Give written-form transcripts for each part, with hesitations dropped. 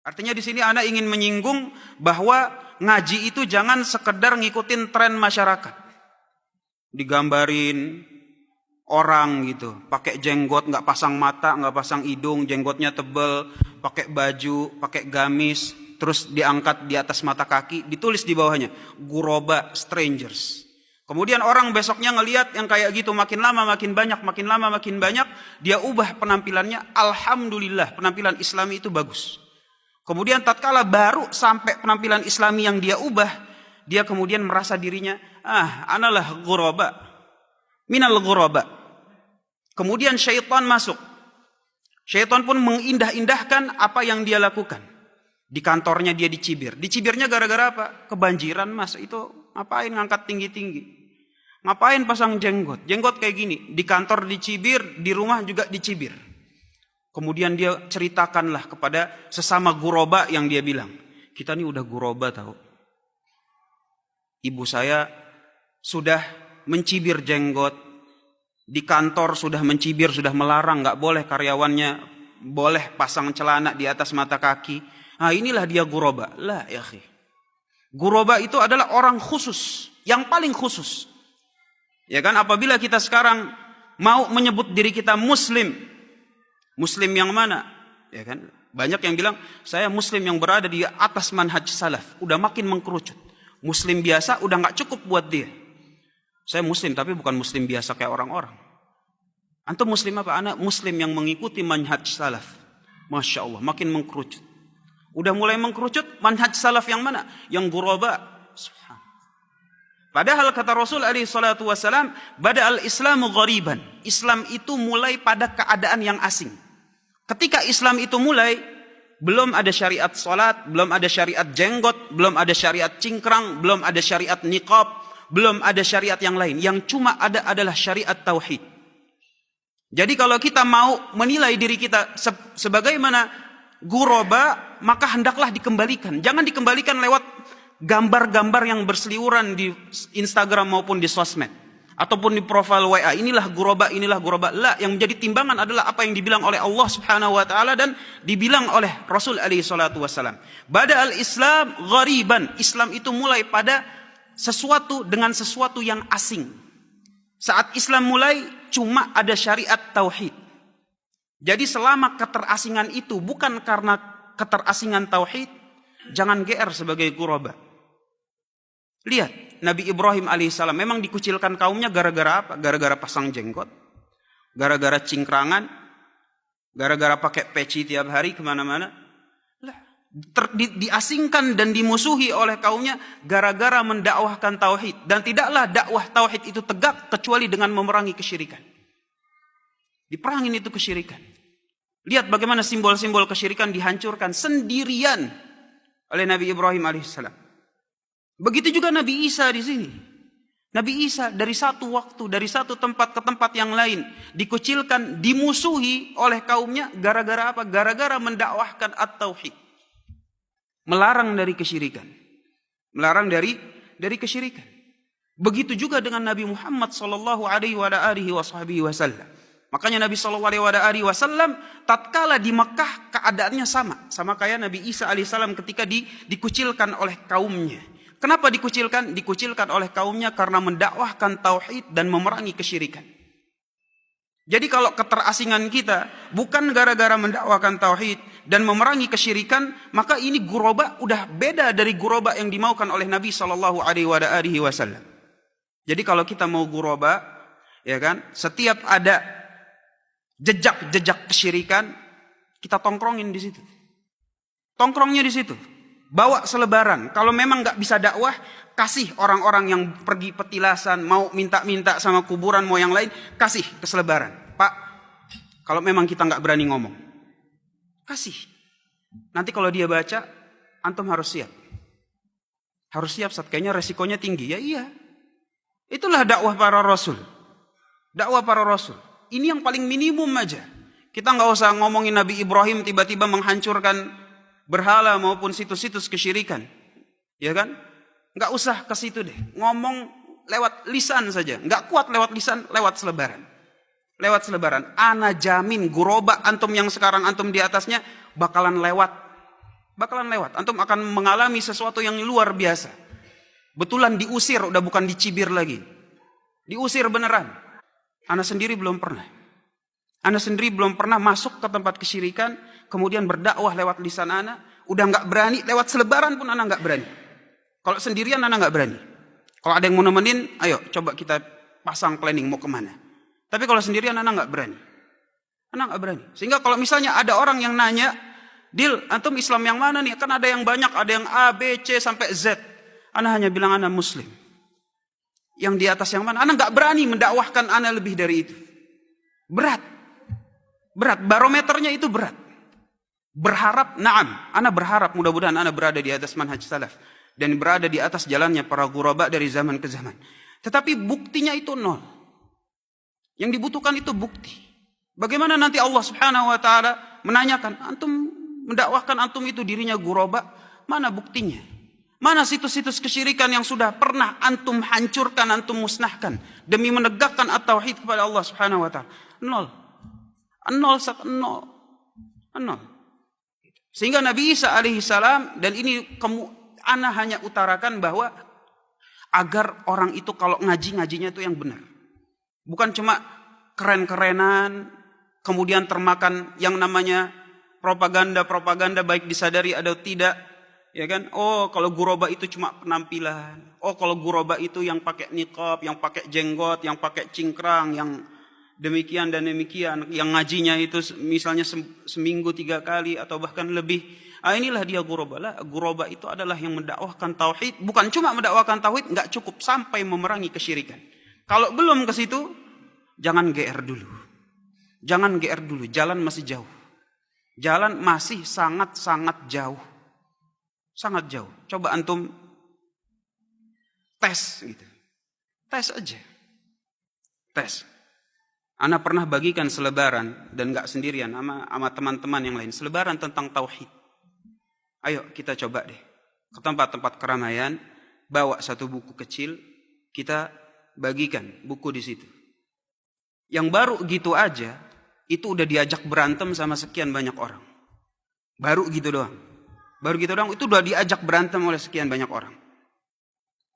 Artinya di sini ana ingin menyinggung bahwa ngaji itu jangan sekedar ngikutin tren masyarakat. Digambarin orang gitu, pakai jenggot, nggak pasang mata, nggak pasang hidung, jenggotnya tebel, pakai baju, pakai gamis, terus diangkat di atas mata kaki, ditulis di bawahnya guroba, strangers. Kemudian orang besoknya ngelihat yang kayak gitu makin lama makin banyak, makin lama makin banyak, dia ubah penampilannya. Alhamdulillah, penampilan Islami itu bagus. Kemudian tatkala baru sampai penampilan Islami yang dia ubah, dia kemudian merasa dirinya, analah guroba, minal guroba. Kemudian syaitan masuk. Syaitan pun mengindah-indahkan apa yang dia lakukan. Di kantornya dia dicibir. Dicibirnya gara-gara apa? Kebanjiran mas, itu ngapain ngangkat tinggi-tinggi? Ngapain pasang jenggot? Jenggot kayak gini. Di kantor dicibir, di rumah juga dicibir. Kemudian dia ceritakanlah kepada sesama guroba yang dia bilang, kita ini udah guroba tahu. Ibu saya sudah mencibir jenggot. Di kantor sudah mencibir, sudah melarang, nggak boleh karyawannya boleh pasang celana di atas mata kaki. Nah inilah dia guroba. Lah ya akhi. Guroba itu adalah orang khusus, yang paling khusus. Ya kan, apabila kita sekarang mau menyebut diri kita muslim, muslim yang mana? Ya kan, banyak yang bilang saya muslim yang berada di atas manhaj salaf, udah makin mengkerucut. Muslim biasa udah nggak cukup buat dia. Saya muslim tapi bukan muslim biasa kayak orang-orang. Antum muslim apa? Anak muslim yang mengikuti manhaj salaf. Masya Allah, makin mengkerucut. Udah mulai mengkerucut, manhaj salaf yang mana? Yang guroba. Padahal kata Rasul alaihi salatu wassalam, bada'al islamu ghariban. Islam itu mulai pada keadaan yang asing. Ketika Islam itu mulai, belum ada syariat salat, belum ada syariat jenggot, belum ada syariat cingkrang, belum ada syariat niqab, belum ada syariat yang lain. Yang cuma ada adalah syariat tauhid. Jadi kalau kita mau menilai diri kita sebagaimana guroba, maka hendaklah dikembalikan. Jangan dikembalikan lewat gambar-gambar yang berseliweran di Instagram maupun di sosmed. Ataupun di profil WA. Inilah guroba, inilah guroba. La, yang menjadi timbangan adalah apa yang dibilang oleh Allah subhanahu wa ta'ala dan dibilang oleh Rasul alaihi salatu wassalam. Bada'al Islam ghariban. Islam itu mulai pada sesuatu dengan sesuatu yang asing. Saat Islam mulai, cuma ada syariat tauhid. Jadi selama keterasingan itu bukan karena keterasingan tauhid, jangan GR sebagai guroba. Lihat, Nabi Ibrahim alaihissalam memang dikucilkan kaumnya gara-gara apa? Gara-gara pasang jenggot, gara-gara cingkrangan, gara-gara pakai peci tiap hari kemana-mana. Diasingkan dan dimusuhi oleh kaumnya gara-gara mendakwahkan tauhid. Dan tidaklah dakwah tauhid itu tegak kecuali dengan memerangi kesyirikan. Diperangin itu kesyirikan. Lihat bagaimana simbol-simbol kesyirikan dihancurkan sendirian oleh Nabi Ibrahim alaihissalam. Begitu juga Nabi Isa di sini. Nabi Isa dari satu waktu, dari satu tempat ke tempat yang lain, dikucilkan, dimusuhi oleh kaumnya gara-gara apa? Gara-gara mendakwahkan at-tauhid. Melarang dari kesyirikan. Melarang dari kesyirikan. Begitu juga dengan Nabi Muhammad sallallahu alaihi wasallam. Makanya Nabi sallallahu alaihi wasallam tatkala di Mekah keadaannya sama kayak Nabi Isa alaihissalam ketika dikucilkan oleh kaumnya. Kenapa dikucilkan? Dikucilkan oleh kaumnya karena mendakwahkan tauhid dan memerangi kesyirikan. Jadi kalau keterasingan kita bukan gara-gara mendakwahkan tauhid dan memerangi kesyirikan, maka ini guroba udah beda dari guroba yang dimaukan oleh Nabi sallallahu alaihi wasallam. Jadi kalau kita mau guroba, ya kan, setiap ada jejak-jejak kesyirikan, kita tongkrongin di situ. Tongkrongnya di situ. Bawa selebaran. Kalau memang nggak bisa dakwah, kasih orang-orang yang pergi petilasan, mau minta-minta sama kuburan, mau yang lain, kasih ke selebaran. Pak, kalau memang kita nggak berani ngomong, kasih. Nanti kalau dia baca, antum harus siap. Harus siap, kayaknya resikonya tinggi. Ya iya. Itulah dakwah para rasul. Dakwah para rasul. Ini yang paling minimum aja. Kita nggak usah ngomongin Nabi Ibrahim tiba-tiba menghancurkan berhala maupun situs-situs kesyirikan. Ya kan? Nggak usah ke situ deh. Ngomong lewat lisan saja. Nggak kuat lewat lisan, lewat selebaran. Lewat selebaran. Ana jamin guroba antum yang sekarang antum di atasnya bakalan lewat. Bakalan lewat. Antum akan mengalami sesuatu yang luar biasa. Betulan diusir, udah bukan dicibir lagi. Diusir beneran. Ana sendiri belum pernah. Ana sendiri belum pernah masuk ke tempat kesyirikan, kemudian berdakwah lewat lisan ana, udah nggak berani, lewat selebaran pun ana nggak berani. Kalau sendirian ana nggak berani. Kalau ada yang mau nemenin, ayo coba kita pasang planning mau kemana. Tapi kalau sendirian ana nggak berani. Ana nggak berani. Sehingga kalau misalnya ada orang yang nanya, Dil, antum Islam yang mana nih? Kan ada yang banyak, ada yang A, B, C sampai Z. Ana hanya bilang ana Muslim. Yang di atas yang mana? Ana nggak berani mendakwahkan ana lebih dari itu. Berat. Berat. Barometernya itu berat. Berharap, naam. Ana berharap mudah-mudahan ana berada di atas manhaj salaf. Dan berada di atas jalannya para ghuraba dari zaman ke zaman. Tetapi buktinya itu nol. Yang dibutuhkan itu bukti. Bagaimana nanti Allah Subhanahu wa taala menanyakan, antum mendakwahkan antum itu dirinya ghuraba, mana buktinya? Mana situs-situs kesyirikan yang sudah pernah antum hancurkan, antum musnahkan demi menegakkan at-tauhid kepada Allah Subhanahu wa taala? Nol. Nol. Sehingga Nabi Isa alaihi salam, dan ini ana hanya utarakan bahwa agar orang itu kalau ngajinya itu yang benar. Bukan cuma keren-kerenan, kemudian termakan yang namanya propaganda baik disadari atau tidak, ya kan? Oh, kalau ghuraba itu cuma penampilan. Oh, kalau ghuraba itu yang pakai niqab, yang pakai jenggot, yang pakai cingkrang, yang demikian dan demikian, yang ngajinya itu misalnya seminggu 3 kali atau bahkan lebih. Inilah dia ghuraba. Lah, ghuraba itu adalah yang mendakwahkan tauhid, bukan cuma mendakwahkan tauhid, enggak cukup sampai memerangi kesyirikan. Kalau belum ke situ, jangan GR dulu. Jangan GR dulu, jalan masih jauh. Jalan masih sangat-sangat jauh. Sangat jauh. Coba antum tes gitu. Tes aja. Tes. Ana pernah bagikan selebaran, dan gak sendirian, sama teman-teman yang lain. Selebaran tentang tauhid. Ayo kita coba deh. Ke tempat-tempat keramaian, bawa satu buku kecil, kita bagikan buku di situ. Yang baru gitu aja, itu udah diajak berantem sama sekian banyak orang. Baru gitu doang, itu udah diajak berantem oleh sekian banyak orang.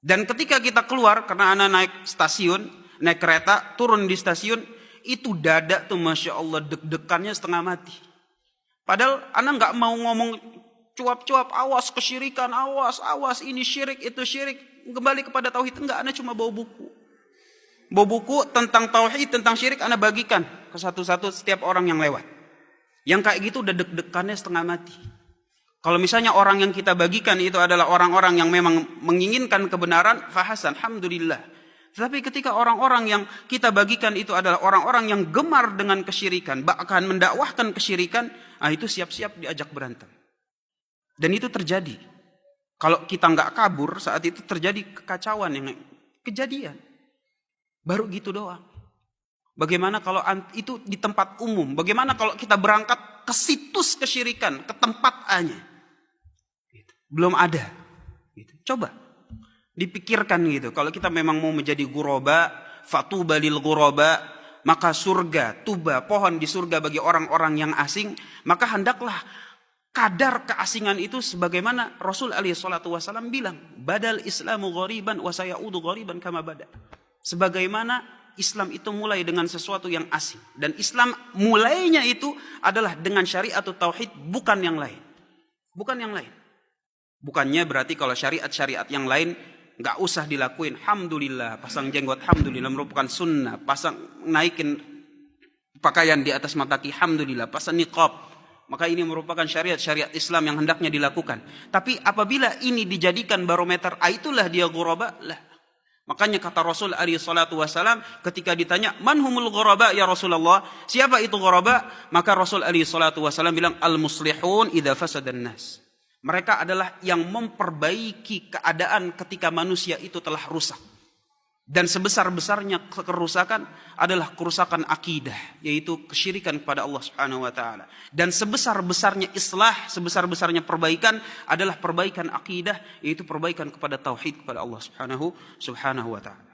Dan ketika kita keluar, karena anak naik stasiun, naik kereta, turun di stasiun, itu dada tuh Masya Allah deg-degannya setengah mati. Padahal anak gak mau ngomong cuap-cuap, awas kesyirikan, awas ini syirik, itu syirik, kembali kepada tauhid. Enggak, anak cuma bawa buku. Bawa buku tentang tauhid, tentang syirik, anak bagikan ke satu-satu setiap orang yang lewat. Yang kayak gitu udah deg-degannya setengah mati. Kalau misalnya orang yang kita bagikan itu adalah orang-orang yang memang menginginkan kebenaran, fahasan, alhamdulillah. Tetapi ketika orang-orang yang kita bagikan itu adalah orang-orang yang gemar dengan kesyirikan, bahkan mendakwahkan kesyirikan, itu siap-siap diajak berantem. Dan itu terjadi. Kalau kita nggak kabur, saat itu terjadi kekacauan yang kejadian. Baru gitu doang. Bagaimana kalau itu di tempat umum? Bagaimana kalau kita berangkat ke situs kesyirikan, ke tempat A-nya? Belum ada. Coba dipikirkan gitu. Kalau kita memang mau menjadi ghuraba, fatuba lil ghuraba, maka surga, tuba, pohon di surga bagi orang-orang yang asing, maka hendaklah kadar keasingan itu sebagaimana Rasul alaihi salatu wasallam bilang, badal islamu ghariban wa sayaudu ghariban kama bada. Sebagaimana Islam itu mulai dengan sesuatu yang asing, dan Islam mulainya itu adalah dengan syariat atau tauhid, bukan yang lain. Bukan yang lain. Bukannya berarti kalau syariat-syariat yang lain nggak usah dilakuin. Alhamdulillah, pasang jenggot, alhamdulillah merupakan sunnah. Pasang naikin pakaian di atas mata kaki, alhamdulillah. Pasang niqab, maka ini merupakan syariat-syariat Islam yang hendaknya dilakukan. Tapi apabila ini dijadikan barometer, itulah dia ghuraba lah. Makanya kata Rasul alaihi salatu wasalam ketika ditanya, man humul ghuraba ya Rasulullah? Siapa itu ghuraba? Maka Rasul alaihi salatu wasalam bilang, al-muslihun idza fasadan nas. Mereka adalah yang memperbaiki keadaan ketika manusia itu telah rusak. Dan sebesar-besarnya kerusakan adalah kerusakan akidah, yaitu kesyirikan kepada Allah Subhanahu wa taala. Dan sebesar-besarnya islah, sebesar-besarnya perbaikan adalah perbaikan akidah, yaitu perbaikan kepada tauhid kepada Allah Subhanahu wa taala.